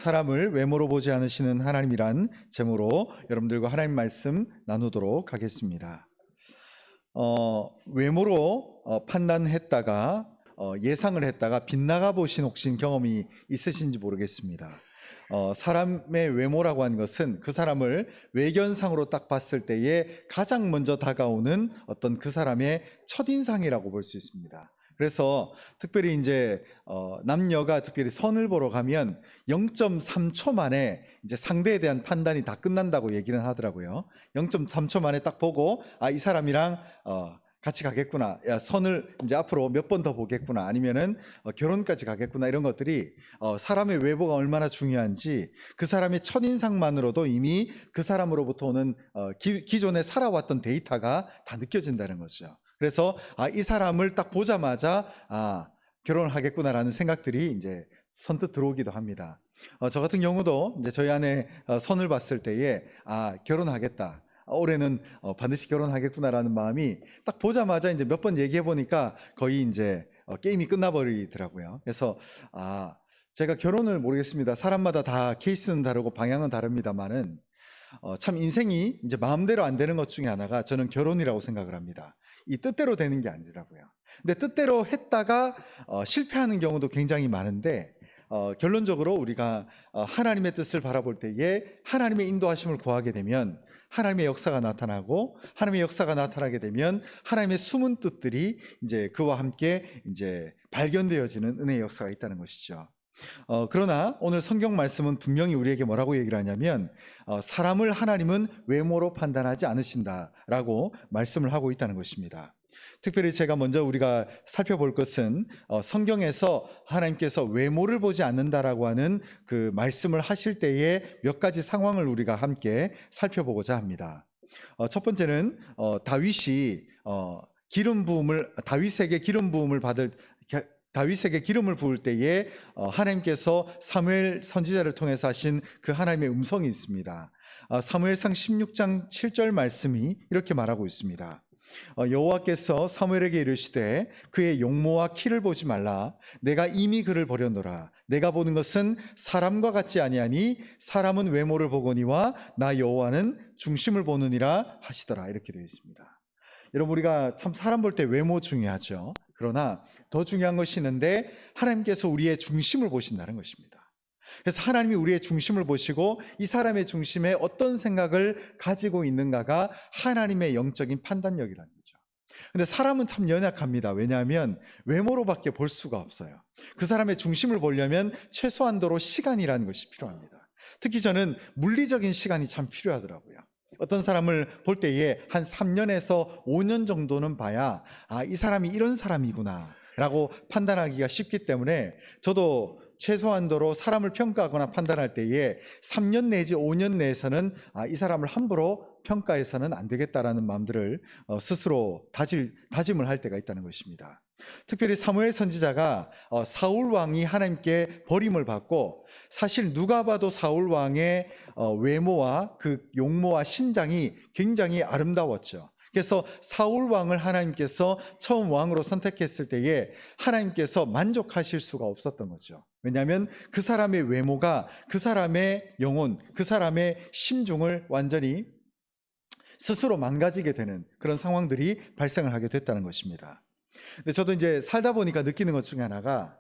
사람을 외모로 보지 않으시는 하나님이란 제목으로 여러분들과 하나님 말씀 나누도록 하겠습니다. 외모로 판단했다가 예상을 했다가 빗나가 보신 혹시 경험이 있으신지 모르겠습니다. 사람의 외모라고 하는 것은 그 사람을 외견상으로 딱 봤을 때에 가장 먼저 다가오는 어떤 그 사람의 첫인상이라고 볼 수 있습니다. 그래서 특별히 이제 남녀가 특별히 선을 보러 가면 0.3초 만에 이제 상대에 대한 판단이 다 끝난다고 얘기는 하더라고요. 0.3초 만에 딱 보고 이 사람이랑 같이 가겠구나, 선을 이제 앞으로 몇 번 더 보겠구나, 아니면은 결혼까지 가겠구나, 이런 것들이 사람의 외모가 얼마나 중요한지 그 사람의 첫인상만으로도 이미 그 사람으로부터 오는 기존에 살아왔던 데이터가 다 느껴진다는 거죠. 그래서 이 사람을 딱 보자마자 결혼을 하겠구나라는 생각들이 이제 선뜻 들어오기도 합니다. 저 같은 경우도 이제 저희 아내 선을 봤을 때에 결혼하겠다, 올해는 반드시 결혼하겠구나라는 마음이 딱 보자마자 이제 몇 번 얘기해 보니까 거의 이제 게임이 끝나버리더라고요. 그래서 제가 결혼을 모르겠습니다. 사람마다 다 케이스는 다르고 방향은 다릅니다만은 참 인생이 이제 마음대로 안 되는 것 중에 하나가 저는 결혼이라고 생각을 합니다. 이 뜻대로 되는 게 아니더라고요. 근데 뜻대로 했다가 실패하는 경우도 굉장히 많은데 결론적으로 우리가 하나님의 뜻을 바라볼 때에 하나님의 인도하심을 구하게 되면 하나님의 역사가 나타나고, 하나님의 역사가 나타나게 되면 하나님의 숨은 뜻들이 이제 그와 함께 이제 발견되어지는 은혜의 역사가 있다는 것이죠. 그러나 오늘 성경 말씀은 분명히 우리에게 뭐라고 얘기를 하냐면 사람을 하나님은 외모로 판단하지 않으신다라고 말씀을 하고 있다는 것입니다. 특별히 제가 먼저 우리가 살펴볼 것은 성경에서 하나님께서 외모를 보지 않는다라고 하는 그 말씀을 하실 때의 몇 가지 상황을 우리가 함께 살펴보고자 합니다. 첫 번째는 다윗에게 기름을 부을 때에 하나님께서 사무엘 선지자를 통해서 하신 그 하나님의 음성이 있습니다. 사무엘상 16장 7절 말씀이 이렇게 말하고 있습니다. 여호와께서 사무엘에게 이르시되 그의 용모와 키를 보지 말라. 내가 이미 그를 버렸노라. 내가 보는 것은 사람과 같지 아니하니 사람은 외모를 보거니와 나 여호와는 중심을 보느니라 하시더라. 이렇게 되어 있습니다. 여러분, 우리가 참 사람 볼 때 외모 중요하죠. 그러나 더 중요한 것이 있는데 하나님께서 우리의 중심을 보신다는 것입니다. 그래서 하나님이 우리의 중심을 보시고 이 사람의 중심에 어떤 생각을 가지고 있는가가 하나님의 영적인 판단력이라는 거죠. 근데 사람은 참 연약합니다. 왜냐하면 외모로밖에 볼 수가 없어요. 그 사람의 중심을 보려면 최소한도로 시간이라는 것이 필요합니다. 특히 저는 물리적인 시간이 참 필요하더라고요. 어떤 사람을 볼 때에 한 3년에서 5년 정도는 봐야 이 사람이 이런 사람이구나 라고 판단하기가 쉽기 때문에 저도 최소한도로 사람을 평가하거나 판단할 때에 3년 내지 5년 내에서는 이 사람을 함부로 평가해서는 안 되겠다라는 마음들을 스스로 다짐을 할 때가 있다는 것입니다. 특별히 사무엘 선지자가 사울 왕이 하나님께 버림을 받고, 사실 누가 봐도 사울 왕의 외모와 그 용모와 신장이 굉장히 아름다웠죠. 그래서 사울 왕을 하나님께서 처음 왕으로 선택했을 때에 하나님께서 만족하실 수가 없었던 거죠. 왜냐하면 그 사람의 외모가 그 사람의 영혼, 그 사람의 심중을 완전히 스스로 망가지게 되는 그런 상황들이 발생을 하게 됐다는 것입니다. 근데 저도 이제 살다 보니까 느끼는 것 중에 하나가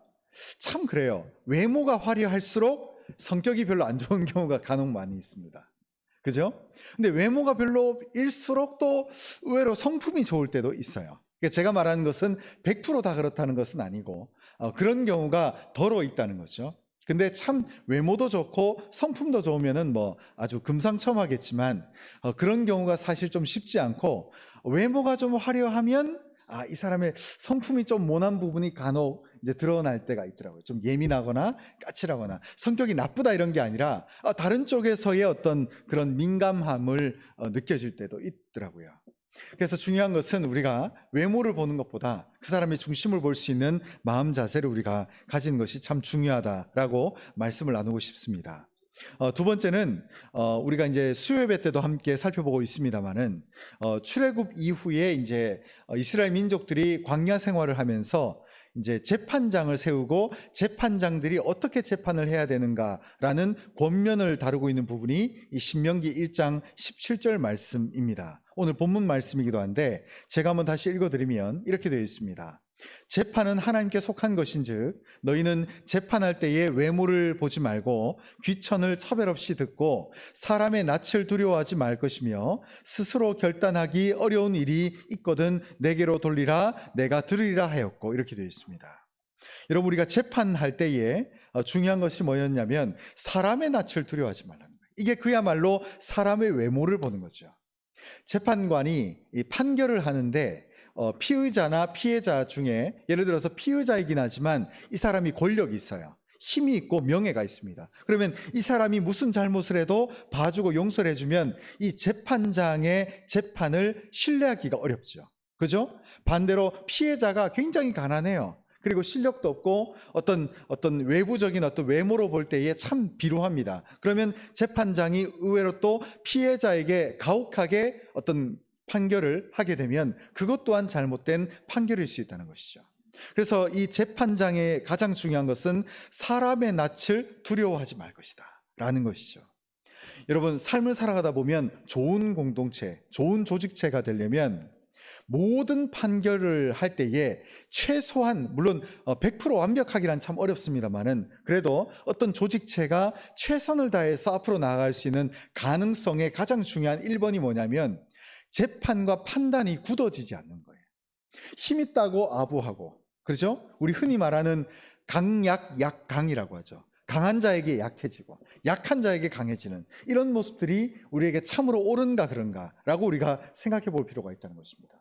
참 그래요. 외모가 화려할수록 성격이 별로 안 좋은 경우가 간혹 많이 있습니다. 그죠? 근데 외모가 별로일수록 또 의외로 성품이 좋을 때도 있어요. 제가 말하는 것은 100%다 그렇다는 것은 아니고 그런 경우가 더러 있다는 거죠. 근데 참 외모도 좋고 성품도 좋으면은 뭐 아주 금상첨화겠지만 그런 경우가 사실 좀 쉽지 않고, 외모가 좀 화려하면 이 사람의 성품이 좀 모난 부분이 간혹 이제 드러날 때가 있더라고요. 좀 예민하거나 까칠하거나, 성격이 나쁘다 이런 게 아니라 다른 쪽에서의 어떤 그런 민감함을 느껴질 때도 있더라고요. 그래서 중요한 것은 우리가 외모를 보는 것보다 그 사람의 중심을 볼 수 있는 마음 자세를 우리가 가지는 것이 참 중요하다라고 말씀을 나누고 싶습니다. 두 번째는 우리가 이제 수요예배 때도 함께 살펴보고 있습니다만은 출애굽 이후에 이제 이스라엘 민족들이 광야 생활을 하면서 이제 재판장을 세우고 재판장들이 어떻게 재판을 해야 되는가라는 권면을 다루고 있는 부분이 이 신명기 1장 17절 말씀입니다. 오늘 본문 말씀이기도 한데 제가 한번 다시 읽어드리면 이렇게 되어 있습니다. 재판은 하나님께 속한 것인즉 너희는 재판할 때에 외모를 보지 말고 귀천을 차별 없이 듣고 사람의 낯을 두려워하지 말 것이며 스스로 결단하기 어려운 일이 있거든 내게로 돌리라 내가 들으리라 하였고 이렇게 되어 있습니다. 여러분 우리가 재판할 때에 중요한 것이 뭐였냐면 사람의 낯을 두려워하지 말라는 거예요. 이게 그야말로 사람의 외모를 보는 거죠. 재판관이 이 판결을 하는데 피의자나 피해자 중에 예를 들어서 피의자이긴 하지만 이 사람이 권력이 있어요. 힘이 있고 명예가 있습니다. 그러면 이 사람이 무슨 잘못을 해도 봐주고 용서를 해주면 이 재판장의 재판을 신뢰하기가 어렵죠. 그죠? 반대로 피해자가 굉장히 가난해요. 그리고 실력도 없고 어떤 외부적인 어떤 외모로 볼 때에 참 비루합니다. 그러면 재판장이 의외로 또 피해자에게 가혹하게 어떤 판결을 하게 되면 그것 또한 잘못된 판결일 수 있다는 것이죠. 그래서 이 재판장의 가장 중요한 것은 사람의 낯을 두려워하지 말 것이다 라는 것이죠. 여러분 삶을 살아가다 보면 좋은 공동체, 좋은 조직체가 되려면 모든 판결을 할 때에 최소한 물론 100% 완벽하기란 참 어렵습니다만은 그래도 어떤 조직체가 최선을 다해서 앞으로 나아갈 수 있는 가능성의 가장 중요한 1번이 뭐냐면 재판과 판단이 굳어지지 않는 거예요. 힘 있다고 아부하고 그렇죠? 우리 흔히 말하는 강약 약강이라고 하죠. 강한 자에게 약해지고 약한 자에게 강해지는 이런 모습들이 우리에게 참으로 옳은가 그런가라고 우리가 생각해 볼 필요가 있다는 것입니다.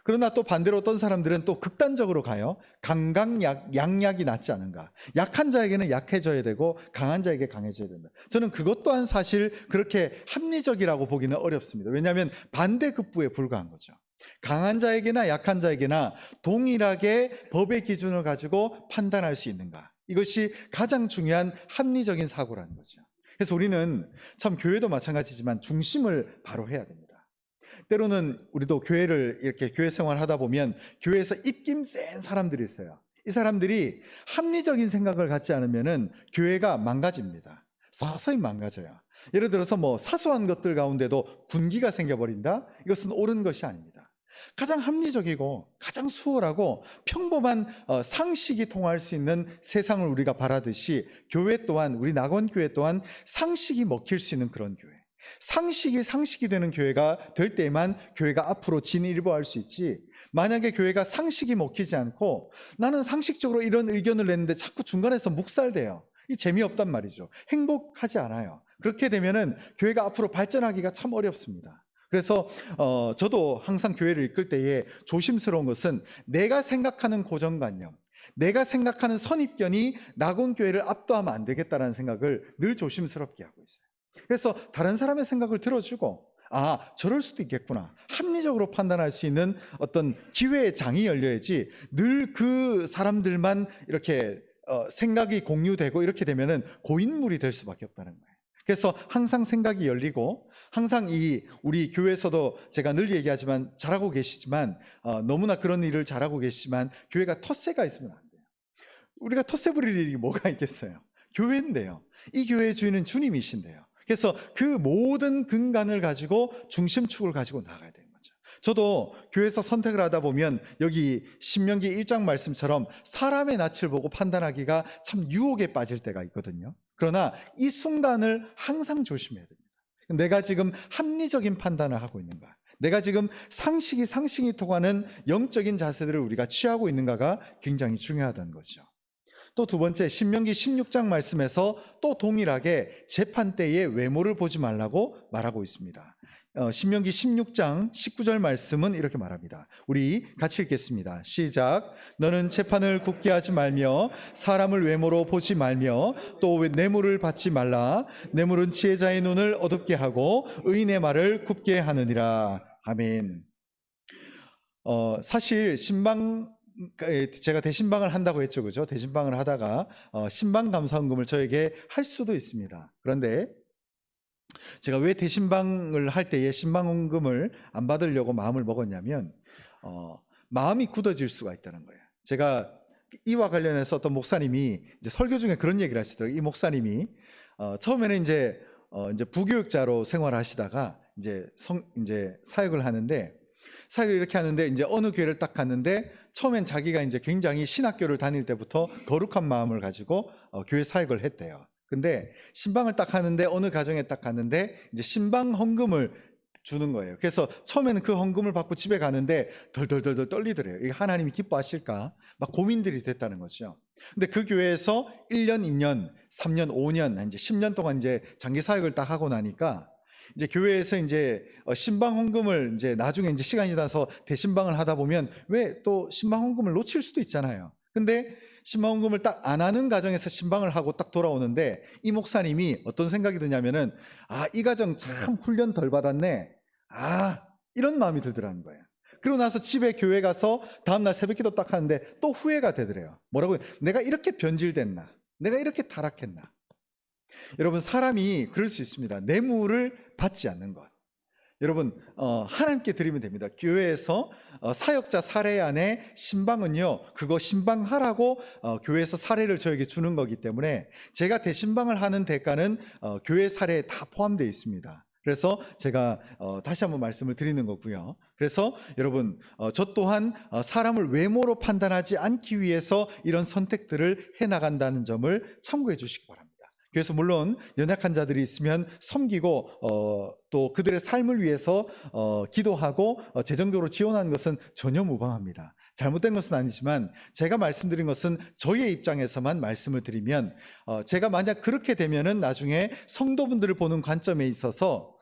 그러나 또 반대로 어떤 사람들은 또 극단적으로 가요. 강강약 양약이 낫지 않은가. 약한 자에게는 약해져야 되고 강한 자에게 강해져야 된다. 저는 그것 또한 사실 그렇게 합리적이라고 보기는 어렵습니다. 왜냐하면 반대급부에 불과한 거죠. 강한 자에게나 약한 자에게나 동일하게 법의 기준을 가지고 판단할 수 있는가. 이것이 가장 중요한 합리적인 사고라는 거죠. 그래서 우리는 참 교회도 마찬가지지만 중심을 바로 해야 됩니다. 때로는 우리도 교회를 이렇게 교회 생활을 하다 보면 교회에서 입김 센 사람들이 있어요. 이 사람들이 합리적인 생각을 갖지 않으면은 교회가 망가집니다. 서서히 망가져요. 예를 들어서 뭐 사소한 것들 가운데도 군기가 생겨버린다? 이것은 옳은 것이 아닙니다. 가장 합리적이고 가장 수월하고 평범한 상식이 통할 수 있는 세상을 우리가 바라듯이 교회 또한 우리 낙원교회 또한 상식이 먹힐 수 있는 그런 교회, 상식이 되는 교회가 될 때에만 교회가 앞으로 진일보할 수 있지, 만약에 교회가 상식이 먹히지 않고 나는 상식적으로 이런 의견을 냈는데 자꾸 중간에서 묵살돼요. 이 재미없단 말이죠. 행복하지 않아요. 그렇게 되면은 교회가 앞으로 발전하기가 참 어렵습니다. 그래서 저도 항상 교회를 이끌 때에 조심스러운 것은 내가 생각하는 고정관념, 내가 생각하는 선입견이 낙원교회를 압도하면 안 되겠다는 생각을 늘 조심스럽게 하고 있어요. 그래서 다른 사람의 생각을 들어주고 저럴 수도 있겠구나, 합리적으로 판단할 수 있는 어떤 기회의 장이 열려야지 늘 그 사람들만 이렇게 생각이 공유되고 이렇게 되면은 고인물이 될 수밖에 없다는 거예요. 그래서 항상 생각이 열리고 항상 우리 교회에서도 제가 늘 얘기하지만 잘하고 계시지만 너무나 그런 일을 잘하고 계시지만 교회가 텃세가 있으면 안 돼요. 우리가 텃세 부릴 일이 뭐가 있겠어요? 교회인데요. 이 교회의 주인은 주님이신데요. 그래서 그 모든 근간을 가지고 중심축을 가지고 나가야 되는 거죠. 저도 교회에서 선택을 하다 보면 여기 신명기 1장 말씀처럼 사람의 낯을 보고 판단하기가 참 유혹에 빠질 때가 있거든요. 그러나 이 순간을 항상 조심해야 됩니다. 내가 지금 합리적인 판단을 하고 있는가, 내가 지금 상식이 통하는 영적인 자세들을 우리가 취하고 있는가가 굉장히 중요하다는 거죠. 또 두 번째, 신명기 16장 말씀에서 또 동일하게 재판 때에 외모를 보지 말라고 말하고 있습니다. 신명기 16장 19절 말씀은 이렇게 말합니다. 우리 같이 읽겠습니다. 시작. 너는 재판을 굽게 하지 말며 사람을 외모로 보지 말며 또 뇌물을 받지 말라. 뇌물은 지혜자의 눈을 어둡게 하고 의인의 말을 굽게 하느니라. 아멘. 사실 제가 대신방을 한다고 했죠, 그죠? 대신방을 하다가 신방 감사헌금을 저에게 할 수도 있습니다. 그런데 제가 왜 대신방을 할 때에 신방헌금을 안 받으려고 마음을 먹었냐면 마음이 굳어질 수가 있다는 거예요. 제가 이와 관련해서 어떤 목사님이 이제 설교 중에 그런 얘기를 하시더라고요. 이 목사님이 처음에는 이제 부교육자로 생활하시다가 이제 사역을 하는데, 사역을 이렇게 하는데 이제 어느 교회를 딱 갔는데, 처음엔 자기가 이제 굉장히 신학교를 다닐 때부터 거룩한 마음을 가지고 교회 사역을 했대요. 근데 신방을 딱 하는데, 어느 가정에 딱 갔는데 이제 신방 헌금을 주는 거예요. 그래서 처음에는 그 헌금을 받고 집에 가는데 덜덜덜덜 떨리더래요. 이게 하나님이 기뻐하실까? 막 고민들이 됐다는 거죠. 근데 그 교회에서 1년, 2년, 3년, 5년, 이제 10년 동안 이제 장기 사역을 딱 하고 나니까, 이제 교회에서 이제 신방 헌금을 이제 나중에 이제 시간이 지나서 대신방을 하다 보면 왜 또 신방 헌금을 놓칠 수도 있잖아요. 근데 신방 헌금을 딱 안 하는 가정에서 신방을 하고 딱 돌아오는데, 이 목사님이 어떤 생각이 드냐면은, 이 가정 참 훈련 덜 받았네. 이런 마음이 들더라는 거예요. 그리고 나서 집에 교회 가서 다음날 새벽기도 딱 하는데 또 후회가 되더래요. 뭐라고요? 내가 이렇게 변질됐나? 내가 이렇게 타락했나? 여러분, 사람이 그럴 수 있습니다. 뇌물을 받지 않는 것. 여러분, 하나님께 드리면 됩니다. 교회에서 사역자 사례안에 신방은요, 그거 신방하라고 교회에서 사례를 저에게 주는 거기 때문에, 제가 대신방을 하는 대가는 교회 사례에 다 포함되어 있습니다. 그래서 제가 다시 한번 말씀을 드리는 거고요. 그래서 여러분, 저 또한 사람을 외모로 판단하지 않기 위해서 이런 선택들을 해나간다는 점을 참고해 주시기 바랍니다. 그래서 물론 연약한 자들이 있으면 섬기고 또 그들의 삶을 위해서 기도하고 재정적으로 지원하는 것은 전혀 무방합니다. 잘못된 것은 아니지만, 제가 말씀드린 것은 저희의 입장에서만 말씀을 드리면, 제가 만약 그렇게 되면은 나중에 성도분들을 보는 관점에 있어서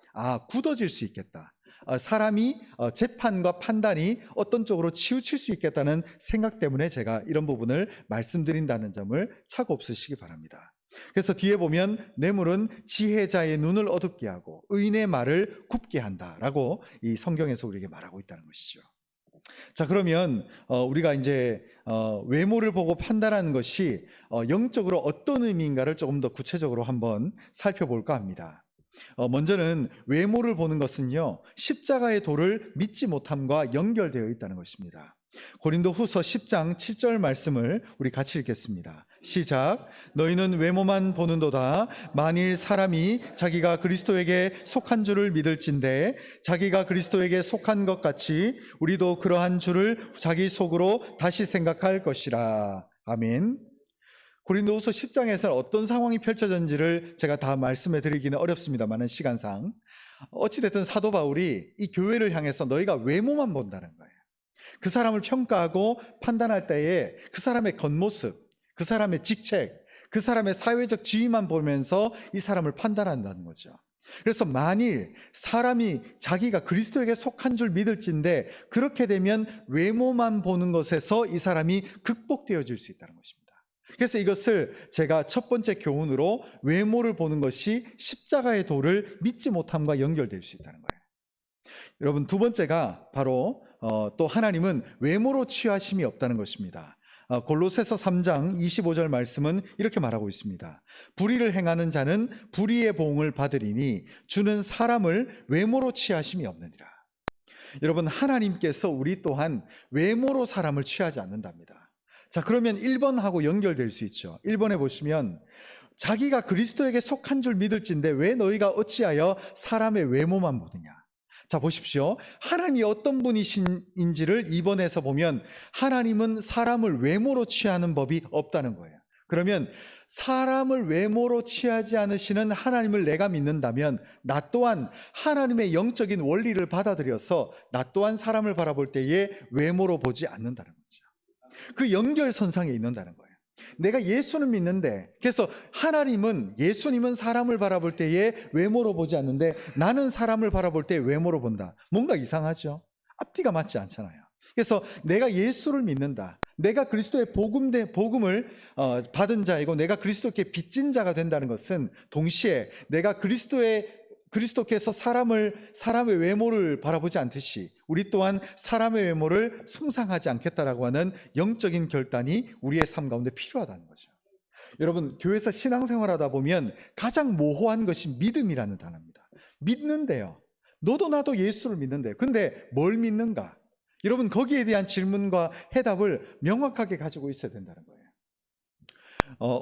굳어질 수 있겠다, 사람이 재판과 판단이 어떤 쪽으로 치우칠 수 있겠다는 생각 때문에 제가 이런 부분을 말씀드린다는 점을 착오 없으시기 바랍니다. 그래서 뒤에 보면 뇌물은 지혜자의 눈을 어둡게 하고 의인의 말을 굽게 한다라고 이 성경에서 우리에게 말하고 있다는 것이죠. 자, 그러면 우리가 이제 외모를 보고 판단하는 것이 영적으로 어떤 의미인가를 조금 더 구체적으로 한번 살펴볼까 합니다. 먼저는 외모를 보는 것은요, 십자가의 도를 믿지 못함과 연결되어 있다는 것입니다. 고린도후서 10장 7절 말씀을 우리 같이 읽겠습니다. 시작. 너희는 외모만 보는도다. 만일 사람이 자기가 그리스도에게 속한 줄을 믿을진대 자기가 그리스도에게 속한 것 같이 우리도 그러한 줄을 자기 속으로 다시 생각할 것이라. 아멘. 고린도후서 10장에서는 어떤 상황이 펼쳐졌는지를 제가 다 말씀해 드리기는 어렵습니다만, 시간상 어찌됐든 사도 바울이 이 교회를 향해서 너희가 외모만 본다는 거예요. 그 사람을 평가하고 판단할 때에 그 사람의 겉모습, 그 사람의 직책, 그 사람의 사회적 지위만 보면서 이 사람을 판단한다는 거죠. 그래서 만일 사람이 자기가 그리스도에게 속한 줄 믿을진데, 그렇게 되면 외모만 보는 것에서 이 사람이 극복되어질 수 있다는 것입니다. 그래서 이것을 제가 첫 번째 교훈으로, 외모를 보는 것이 십자가의 도를 믿지 못함과 연결될 수 있다는 거예요. 여러분, 두 번째가 바로 또 하나님은 외모로 취하심이 없다는 것입니다. 골로새서 3장 25절 말씀은 이렇게 말하고 있습니다. 불의를 행하는 자는 불의의 보응을 받으리니 주는 사람을 외모로 취하심이 없느니라. 여러분, 하나님께서 우리 또한 외모로 사람을 취하지 않는답니다. 자, 그러면 1번하고 연결될 수 있죠. 1번에 보시면, 자기가 그리스도에게 속한 줄 믿을진데 왜 너희가 어찌하여 사람의 외모만 보느냐. 자, 보십시오. 하나님이 어떤 분이신지를 2번에서 보면, 하나님은 사람을 외모로 취하는 법이 없다는 거예요. 그러면 사람을 외모로 취하지 않으시는 하나님을 내가 믿는다면, 나 또한 하나님의 영적인 원리를 받아들여서 나 또한 사람을 바라볼 때에 외모로 보지 않는다는 거죠. 그 연결선상에 있는다는 거예요. 내가 예수는 믿는데, 그래서 예수님은 사람을 바라볼 때에 외모로 보지 않는데 나는 사람을 바라볼 때 외모로 본다. 뭔가 이상하죠? 앞뒤가 맞지 않잖아요. 그래서 내가 예수를 믿는다, 내가 그리스도의 복음을 받은 자이고 내가 그리스도께 빚진 자가 된다는 것은, 동시에 내가 그리스도께서 사람의 외모를 바라보지 않듯이 우리 또한 사람의 외모를 숭상하지 않겠다라고 하는 영적인 결단이 우리의 삶 가운데 필요하다는 거죠. 여러분, 교회에서 신앙생활하다 보면 가장 모호한 것이 믿음이라는 단어입니다. 믿는데요, 너도 나도 예수를 믿는데, 근데 뭘 믿는가? 여러분 거기에 대한 질문과 해답을 명확하게 가지고 있어야 된다는 거예요.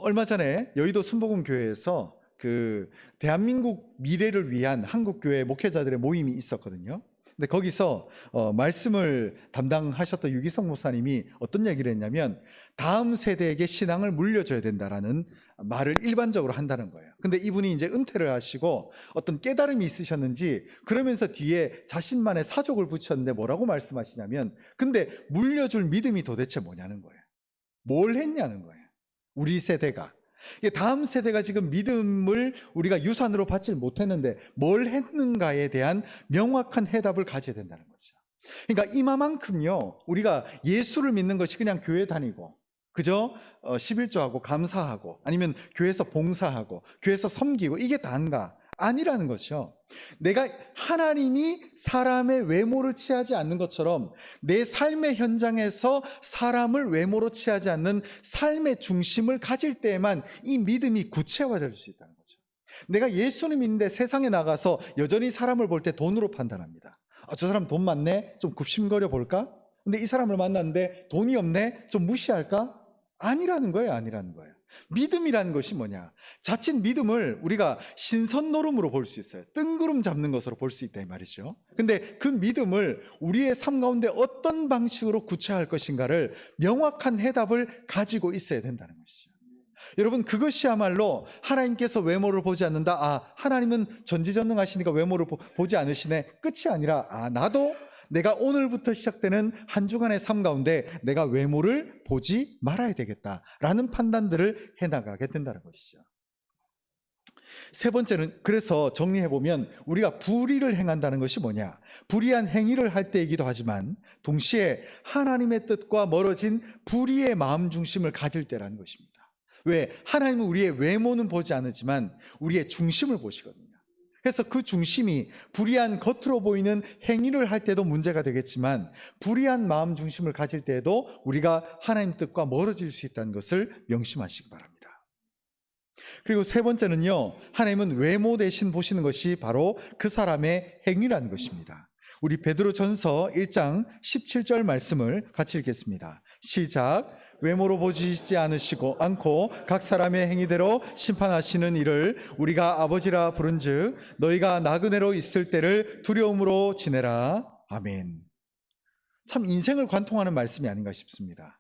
얼마 전에 여의도 순복음교회에서 그 대한민국 미래를 위한 한국교회 목회자들의 모임이 있었거든요. 근데 거기서 말씀을 담당하셨던 유기성 목사님이 어떤 얘기를 했냐면 다음 세대에게 신앙을 물려줘야 된다라는 말을 일반적으로 한다는 거예요. 근데 이분이 이제 은퇴를 하시고 어떤 깨달음이 있으셨는지 그러면서 뒤에 자신만의 사족을 붙였는데 뭐라고 말씀하시냐면 근데 물려줄 믿음이 도대체 뭐냐는 거예요. 뭘 했냐는 거예요. 우리 세대가. 다음 세대가 지금 믿음을 우리가 유산으로 받지 못했는데 뭘 했는가에 대한 명확한 해답을 가져야 된다는 거죠. 그러니까 이마만큼요, 우리가 예수를 믿는 것이 그냥 교회 다니고 그저 11조하고 감사하고 아니면 교회에서 봉사하고 교회에서 섬기고 이게 다인가? 아니라는 것이요. 내가 하나님이 사람의 외모를 취하지 않는 것처럼 내 삶의 현장에서 사람을 외모로 취하지 않는 삶의 중심을 가질 때에만 이 믿음이 구체화될 수 있다는 거죠. 내가 예수를 믿는데 세상에 나가서 여전히 사람을 볼 때 돈으로 판단합니다. 저 사람 돈 많네? 좀 굽심거려 볼까? 근데 이 사람을 만났는데 돈이 없네? 좀 무시할까? 아니라는 거예요. 아니라는 거예요. 믿음이라는 것이 뭐냐? 자칫 믿음을 우리가 신선 노름으로 볼 수 있어요. 뜬구름 잡는 것으로 볼 수 있다 이 말이죠. 근데 그 믿음을 우리의 삶 가운데 어떤 방식으로 구체화할 것인가를 명확한 해답을 가지고 있어야 된다는 것이죠. 여러분 그것이야말로 하나님께서 외모를 보지 않는다. 하나님은 전지전능하시니까 외모를 보지 않으시네. 끝이 아니라 나도 내가 오늘부터 시작되는 한 주간의 삶 가운데 내가 외모를 보지 말아야 되겠다라는 판단들을 해나가게 된다는 것이죠. 세 번째는 그래서 정리해보면 우리가 불의를 행한다는 것이 뭐냐? 불의한 행위를 할 때이기도 하지만 동시에 하나님의 뜻과 멀어진 불의의 마음 중심을 가질 때라는 것입니다. 왜? 하나님은 우리의 외모는 보지 않지만 우리의 중심을 보시거든요. 그래서 그 중심이 불의한 겉으로 보이는 행위를 할 때도 문제가 되겠지만 불의한 마음 중심을 가질 때에도 우리가 하나님 뜻과 멀어질 수 있다는 것을 명심하시기 바랍니다. 그리고 세 번째는요, 하나님은 외모 대신 보시는 것이 바로 그 사람의 행위라는 것입니다. 우리 베드로전서 1장 17절 말씀을 같이 읽겠습니다. 시작. 외모로 보지 않고 각 사람의 행위대로 심판하시는 이를 우리가 아버지라 부른즉 너희가 나그네로 있을 때를 두려움으로 지내라. 아멘. 참 인생을 관통하는 말씀이 아닌가 싶습니다.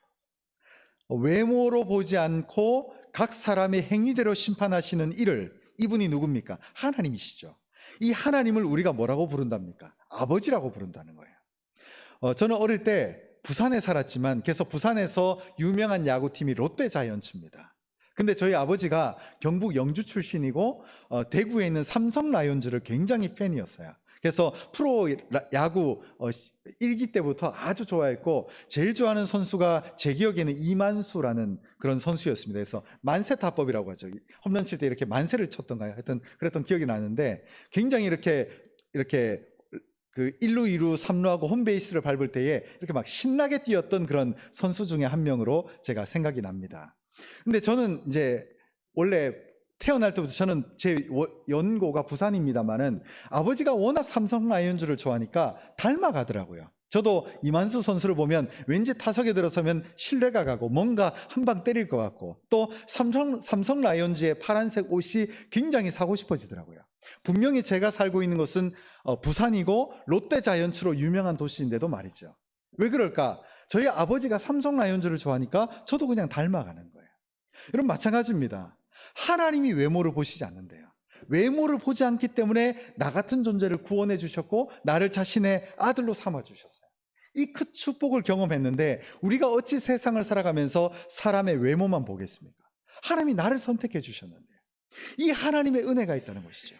외모로 보지 않고 각 사람의 행위대로 심판하시는 이를, 이분이 누굽니까? 하나님이시죠. 이 하나님을 우리가 뭐라고 부른답니까? 아버지라고 부른다는 거예요. 저는 어릴 때 부산에 살았지만 그래서 부산에서 유명한 야구팀이 롯데자이언츠입니다. 근데 저희 아버지가 경북 영주 출신이고 대구에 있는 삼성 라이온즈를 굉장히 팬이었어요. 그래서 프로 야구 1기 때부터 아주 좋아했고 제일 좋아하는 선수가 제 기억에는 이만수라는 그런 선수였습니다. 그래서 만세타법이라고 하죠. 홈런 칠 때 이렇게 만세를 쳤던가요? 하여튼 그랬던 기억이 나는데 굉장히 이렇게 그 1루, 2루, 3루하고 홈베이스를 밟을 때에 이렇게 막 신나게 뛰었던 그런 선수 중에 한 명으로 제가 생각이 납니다. 근데 저는 이제 원래 태어날 때부터 저는 제 연고가 부산입니다만은 아버지가 워낙 삼성 라이온즈를 좋아하니까 닮아가더라고요. 저도 이만수 선수를 보면 왠지 타석에 들어서면 신뢰가 가고 뭔가 한 방 때릴 것 같고 또 삼성 라이온즈의 파란색 옷이 굉장히 사고 싶어지더라고요. 분명히 제가 살고 있는 곳은 부산이고 롯데자이언츠로 유명한 도시인데도 말이죠. 왜 그럴까? 저희 아버지가 삼성 라이온즈를 좋아하니까 저도 그냥 닮아가는 거예요. 여러분 마찬가지입니다. 하나님이 외모를 보시지 않는데요. 외모를 보지 않기 때문에 나 같은 존재를 구원해 주셨고 나를 자신의 아들로 삼아 주셨어요. 이 큰 축복을 경험했는데 우리가 어찌 세상을 살아가면서 사람의 외모만 보겠습니까? 하나님이 나를 선택해 주셨는데 이 하나님의 은혜가 있다는 것이죠.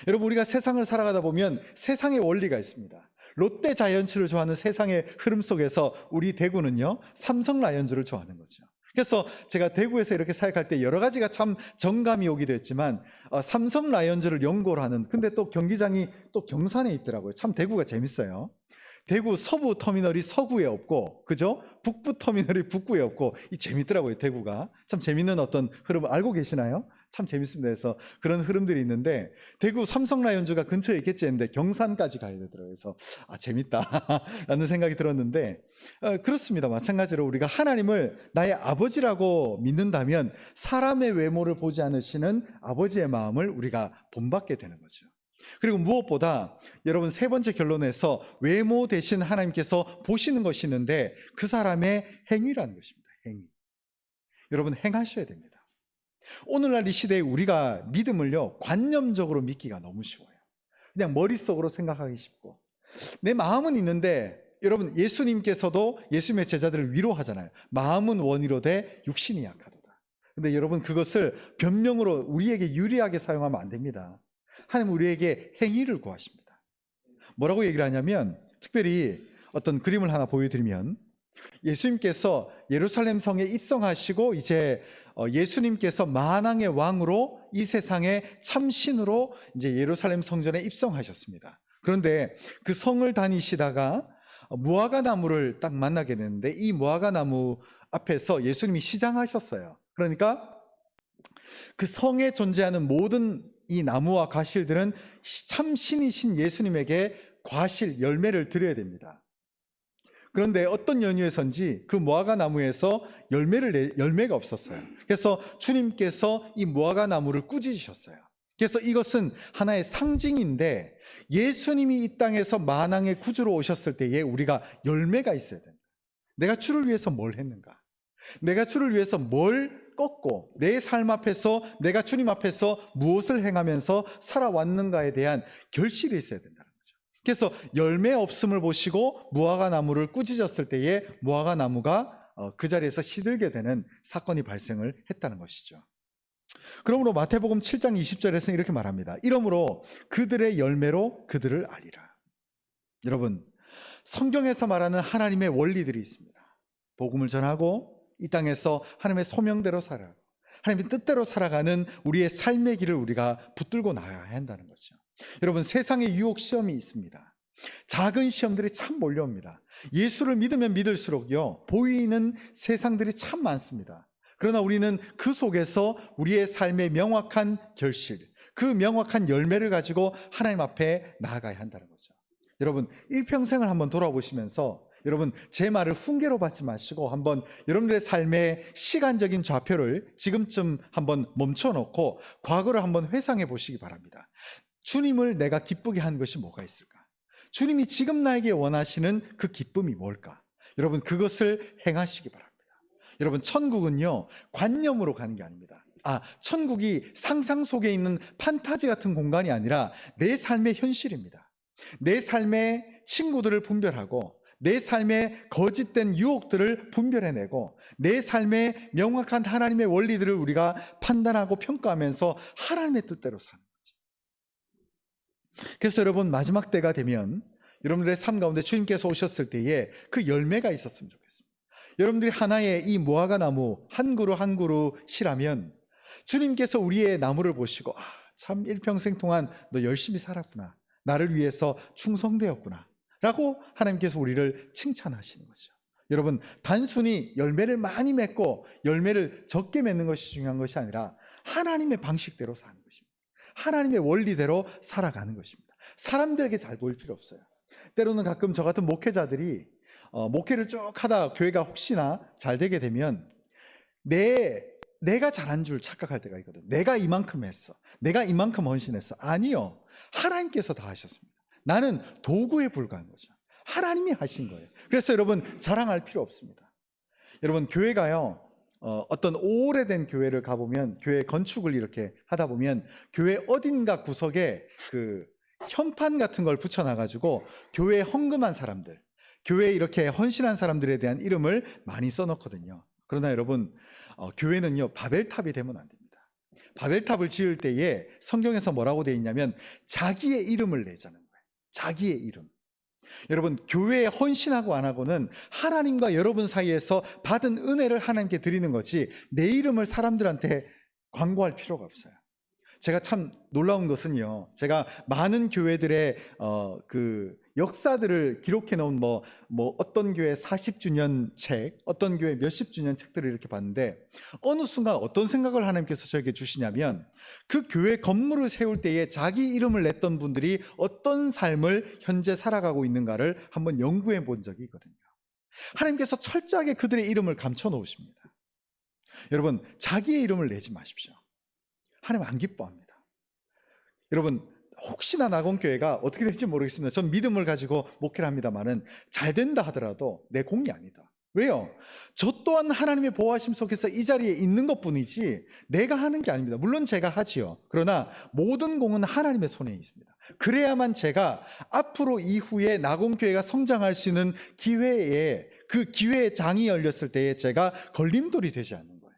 여러분 우리가 세상을 살아가다 보면 세상의 원리가 있습니다. 롯데 자이언츠를 좋아하는 세상의 흐름 속에서 우리 대구는요 삼성 라이온즈를 좋아하는 거죠. 그래서 제가 대구에서 이렇게 사역할 때 여러 가지가 참 정감이 오기도 했지만 삼성 라이온즈를 연고로 하는, 근데 또 경기장이 또 경산에 있더라고요. 참 대구가 재밌어요. 대구 서부 터미널이 서구에 없고, 그죠? 북부 터미널이 북구에 없고, 이 재밌더라고요. 대구가 참 재밌는 어떤 흐름을 알고 계시나요? 참 재밌습니다. 그래서 그런 흐름들이 있는데 대구 삼성 라이온즈가 근처에 있겠지 했는데 경산까지 가야 되더라고요. 그래서 재밌다라는 생각이 들었는데 그렇습니다. 마찬가지로 우리가 하나님을 나의 아버지라고 믿는다면 사람의 외모를 보지 않으시는 아버지의 마음을 우리가 본받게 되는 거죠. 그리고 무엇보다 여러분 세 번째 결론에서 외모 대신 하나님께서 보시는 것이 있는데 그 사람의 행위라는 것입니다. 행위. 여러분 행하셔야 됩니다. 오늘날 이 시대에 우리가 믿음을요 관념적으로 믿기가 너무 쉬워요. 그냥 머릿속으로 생각하기 쉽고 내 마음은 있는데 여러분 예수님께서도 예수님의 제자들을 위로하잖아요. 마음은 원이로되 육신이 약하도다. 근데 여러분 그것을 변명으로 우리에게 유리하게 사용하면 안 됩니다. 하나님 우리에게 행위를 구하십니다. 뭐라고 얘기를 하냐면 특별히 어떤 그림을 하나 보여드리면 예수님께서 예루살렘 성에 입성하시고 이제 예수님께서 만왕의 왕으로 이 세상의 참신으로 이제 예루살렘 성전에 입성하셨습니다. 그런데 그 성을 다니시다가 무화과 나무를 딱 만나게 되는데 이 무화과 나무 앞에서 예수님이 시장하셨어요. 그러니까 그 성에 존재하는 모든 이 나무와 과실들은 참신이신 예수님에게 과실, 열매를 드려야 됩니다. 그런데 어떤 연유에선지 그 무화과 나무에서 열매가 없었어요. 그래서 주님께서 이 무화과 나무를 꾸짖으셨어요. 그래서 이것은 하나의 상징인데 예수님이 이 땅에서 만왕의 구주로 오셨을 때에 우리가 열매가 있어야 된다. 내가 주를 위해서 뭘 했는가? 내가 주를 위해서 뭘 꺾고 내 삶 앞에서 내가 주님 앞에서 무엇을 행하면서 살아왔는가에 대한 결실이 있어야 된다는 거죠. 그래서 열매 없음을 보시고 무화과 나무를 꾸짖었을 때에 무화과 나무가 그 자리에서 시들게 되는 사건이 발생을 했다는 것이죠. 그러므로 마태복음 7장 20절에서 이렇게 말합니다. 이러므로 그들의 열매로 그들을 알리라. 여러분 성경에서 말하는 하나님의 원리들이 있습니다. 복음을 전하고 이 땅에서 하나님의 소명대로 살아가고 하나님의 뜻대로 살아가는 우리의 삶의 길을 우리가 붙들고 나가야 한다는 거죠. 여러분 세상에 유혹 시험이 있습니다. 작은 시험들이 참 몰려옵니다. 예수를 믿으면 믿을수록요 보이는 세상들이 참 많습니다. 그러나 우리는 그 속에서 우리의 삶의 명확한 결실, 그 명확한 열매를 가지고 하나님 앞에 나아가야 한다는 거죠. 여러분 일평생을 한번 돌아보시면서 여러분 제 말을 훈계로 받지 마시고 한번 여러분들의 삶의 시간적인 좌표를 지금쯤 한번 멈춰놓고 과거를 한번 회상해 보시기 바랍니다. 주님을 내가 기쁘게 한 것이 뭐가 있을까? 주님이 지금 나에게 원하시는 그 기쁨이 뭘까? 여러분 그것을 행하시기 바랍니다. 여러분 천국은요 관념으로 가는 게 아닙니다. 천국이 상상 속에 있는 판타지 같은 공간이 아니라 내 삶의 현실입니다. 내 삶의 친구들을 분별하고 내 삶의 거짓된 유혹들을 분별해내고 내 삶의 명확한 하나님의 원리들을 우리가 판단하고 평가하면서 하나님의 뜻대로 사는 거죠. 그래서 여러분 마지막 때가 되면 여러분들의 삶 가운데 주님께서 오셨을 때에 그 열매가 있었으면 좋겠습니다. 여러분들이 하나의 이 무화과 나무 한 그루 한 그루시라면 주님께서 우리의 나무를 보시고 참 일평생 동안 너 열심히 살았구나, 나를 위해서 충성되었구나 라고 하나님께서 우리를 칭찬하시는 거죠. 여러분 단순히 열매를 많이 맺고 열매를 적게 맺는 것이 중요한 것이 아니라 하나님의 방식대로 사는 것입니다. 하나님의 원리대로 살아가는 것입니다. 사람들에게 잘 보일 필요 없어요. 때로는 가끔 저 같은 목회자들이 목회를 쭉 하다 교회가 혹시나 잘 되게 되면 내가 잘한 줄 착각할 때가 있거든. 내가 이만큼 했어, 내가 이만큼 헌신했어. 아니요, 하나님께서 다 하셨습니다. 나는 도구에 불과한 거죠. 하나님이 하신 거예요. 그래서 여러분 자랑할 필요 없습니다. 여러분 교회가요 어떤 오래된 교회를 가보면 교회 건축을 이렇게 하다 보면 교회 어딘가 구석에 그 현판 같은 걸 붙여놔가지고 교회에 헌금한 사람들, 교회에 이렇게 헌신한 사람들에 대한 이름을 많이 써놓거든요. 그러나 여러분 교회는요 바벨탑이 되면 안 됩니다. 바벨탑을 지을 때에 성경에서 뭐라고 되어 있냐면 자기의 이름을 내자는 거예요. 자기의 이름. 여러분 교회에 헌신하고 안 하고는 하나님과 여러분 사이에서 받은 은혜를 하나님께 드리는 거지 내 이름을 사람들한테 광고할 필요가 없어요. 제가 참 놀라운 것은요, 제가 많은 교회들의 그 역사들을 기록해 놓은 어떤 교회 40주년 책, 어떤 교회 몇십 주년 책들을 이렇게 봤는데, 어느 순간 어떤 생각을 하나님께서 저에게 주시냐면, 그 교회 건물을 세울 때에 자기 이름을 냈던 분들이 어떤 삶을 현재 살아가고 있는가를 한번 연구해 본 적이 있거든요. 하나님께서 철저하게 그들의 이름을 감춰 놓으십니다. 여러분, 자기의 이름을 내지 마십시오. 하나님 안 기뻐합니다. 여러분, 혹시나 낙원교회가 어떻게 될지 모르겠습니다. 전 믿음을 가지고 목회를 합니다만은, 잘 된다 하더라도 내 공이 아니다. 왜요? 저 또한 하나님의 보호하심 속에서 이 자리에 있는 것뿐이지 내가 하는 게 아닙니다. 물론 제가 하지요. 그러나 모든 공은 하나님의 손에 있습니다. 그래야만 제가 앞으로 이후에 낙원교회가 성장할 수 있는 기회에, 그 기회의 장이 열렸을 때에 제가 걸림돌이 되지 않는 거예요.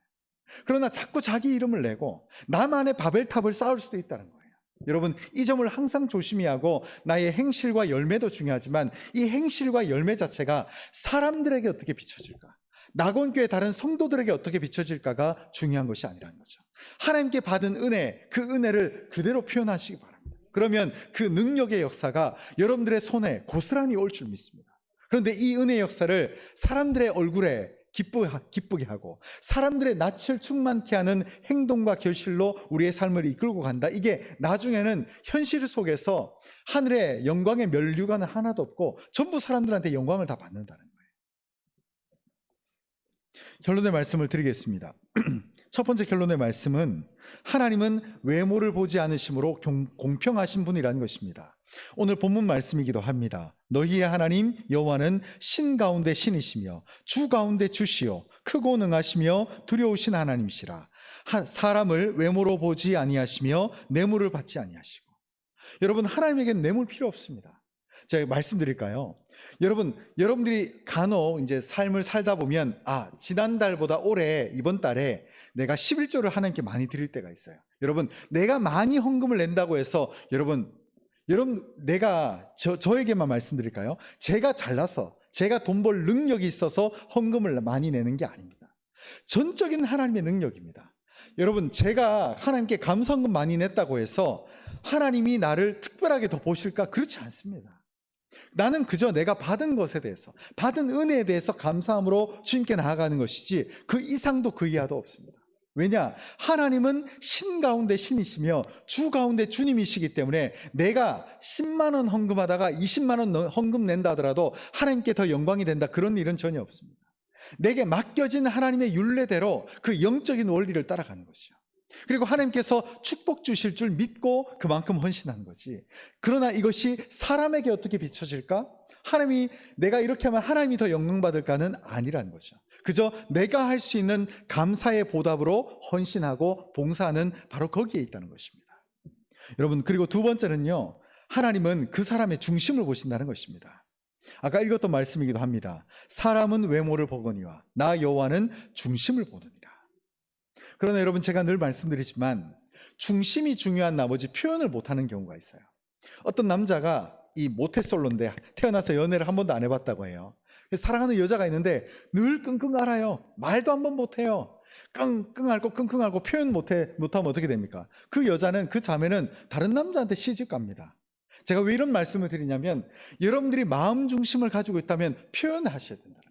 그러나 자꾸 자기 이름을 내고 나만의 바벨탑을 쌓을 수도 있다는 거예요. 여러분, 이 점을 항상 조심히 하고, 나의 행실과 열매도 중요하지만 이 행실과 열매 자체가 사람들에게 어떻게 비춰질까, 낙원교회 다른 성도들에게 어떻게 비춰질까가 중요한 것이 아니라는 거죠. 하나님께 받은 은혜, 그 은혜를 그대로 표현하시기 바랍니다. 그러면 그 능력의 역사가 여러분들의 손에 고스란히 올 줄 믿습니다. 그런데 이 은혜의 역사를 사람들의 얼굴에 기쁘게 하고 사람들의 낯을 충만케 하는 행동과 결실로 우리의 삶을 이끌고 간다. 이게 나중에는 현실 속에서 하늘의 영광의 면류관은 하나도 없고 전부 사람들한테 영광을 다 받는다는 거예요. 결론의 말씀을 드리겠습니다. 첫 번째 결론의 말씀은, 하나님은 외모를 보지 않으심으로 공평하신 분이라는 것입니다. 오늘 본문 말씀이기도 합니다. 너희의 하나님 여호와는 신 가운데 신이시며 주 가운데 주시요 크고 능하시며 두려우신 하나님이시라. 사람을 외모로 보지 아니하시며 뇌물을 받지 아니하시고. 여러분, 하나님에게는 뇌물 필요 없습니다. 제가 말씀드릴까요? 여러분들이 간혹 이제 삶을 살다 보면, 지난달보다 올해, 이번 달에 내가 11조를 하나님께 많이 드릴 때가 있어요. 여러분, 내가 많이 헌금을 낸다고 해서, 여러분 내가 저에게만 말씀드릴까요? 제가 잘나서, 제가 돈 벌 능력이 있어서 헌금을 많이 내는 게 아닙니다. 전적인 하나님의 능력입니다. 여러분, 제가 하나님께 감사헌금 많이 냈다고 해서 하나님이 나를 특별하게 더 보실까? 그렇지 않습니다. 나는 그저 내가 받은 것에 대해서, 받은 은혜에 대해서 감사함으로 주님께 나아가는 것이지 그 이상도 그 이하도 없습니다. 왜냐? 하나님은 신 가운데 신이시며 주 가운데 주님이시기 때문에 내가 10만 원 헌금하다가 20만 원 헌금 낸다 하더라도 하나님께 더 영광이 된다, 그런 일은 전혀 없습니다. 내게 맡겨진 하나님의 율례대로 그 영적인 원리를 따라가는 것이요. 그리고 하나님께서 축복 주실 줄 믿고 그만큼 헌신하는 거지. 그러나 이것이 사람에게 어떻게 비춰질까? 내가 이렇게 하면 하나님이 더 영광 받을까는 아니라는 거죠. 그저 내가 할 수 있는 감사의 보답으로 헌신하고 봉사하는 바로 거기에 있다는 것입니다. 여러분, 그리고 두 번째는요, 하나님은 그 사람의 중심을 보신다는 것입니다. 아까 읽었던 말씀이기도 합니다. 사람은 외모를 보거니와 나 여호와는 중심을 보느니라. 그러나 여러분, 제가 늘 말씀드리지만 중심이 중요한 나머지 표현을 못하는 경우가 있어요. 어떤 남자가 이 모태솔로인데 태어나서 연애를 한 번도 안 해봤다고 해요. 사랑하는 여자가 있는데 늘 끙끙 앓아요. 말도 한 번 못해요. 끙끙 앓고 표현 못하면 어떻게 됩니까? 그 여자는, 그 자매는 다른 남자한테 시집 갑니다. 제가 왜 이런 말씀을 드리냐면, 여러분들이 마음 중심을 가지고 있다면 표현하셔야 된다는 거예요.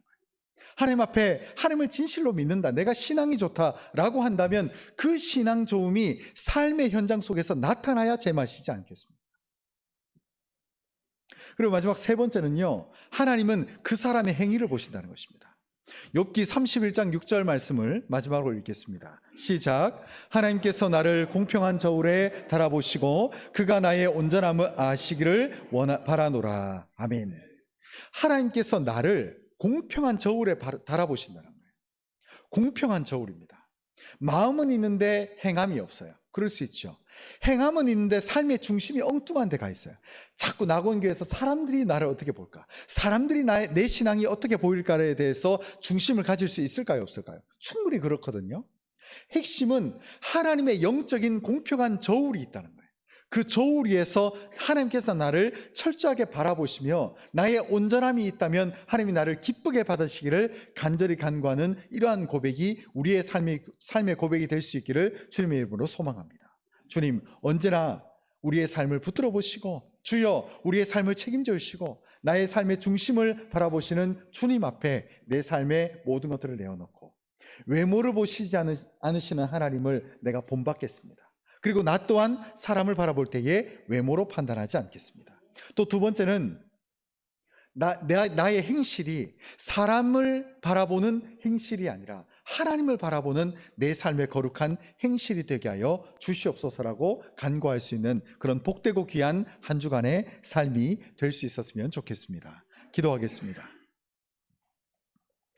하나님 앞에 하나님을 진실로 믿는다, 내가 신앙이 좋다라고 한다면 그 신앙 좋음이 삶의 현장 속에서 나타나야 제맛이지 않겠습니까? 그리고 마지막 세 번째는요, 하나님은 그 사람의 행위를 보신다는 것입니다. 욥기 31장 6절 말씀을 마지막으로 읽겠습니다. 시작. 하나님께서 나를 공평한 저울에 달아보시고 그가 나의 온전함을 아시기를 바라노라. 아멘. 하나님께서 나를 공평한 저울에 달아보신다는 거예요. 공평한 저울입니다. 마음은 있는데 행함이 없어요. 그럴 수 있죠. 행함은 있는데 삶의 중심이 엉뚱한 데가 있어요. 자꾸 낙원교회에서 사람들이 나를 어떻게 볼까, 사람들이 내 신앙이 어떻게 보일까에 대해서 중심을 가질 수 있을까요, 없을까요? 충분히 그렇거든요. 핵심은 하나님의 영적인 공평한 저울이 있다는 거예요. 그 저울 위에서 하나님께서 나를 철저하게 바라보시며 나의 온전함이 있다면 하나님이 나를 기쁘게 받으시기를 간절히 간구하는 이러한 고백이 우리의 삶의 고백이 될 수 있기를 주님의 이름으로 소망합니다. 주님, 언제나 우리의 삶을 붙들어 보시고 주여 우리의 삶을 책임져 주시고 나의 삶의 중심을 바라보시는 주님 앞에 내 삶의 모든 것들을 내어놓고 외모를 보시지 않으시는 하나님을 내가 본받겠습니다. 그리고 나 또한 사람을 바라볼 때에 외모로 판단하지 않겠습니다. 또 두 번째는 나의 행실이 사람을 바라보는 행실이 아니라 하나님을 바라보는 내 삶의 거룩한 행실이 되게 하여 주시옵소서라고 간구할 수 있는 그런 복되고 귀한 한 주간의 삶이 될 수 있었으면 좋겠습니다. 기도하겠습니다.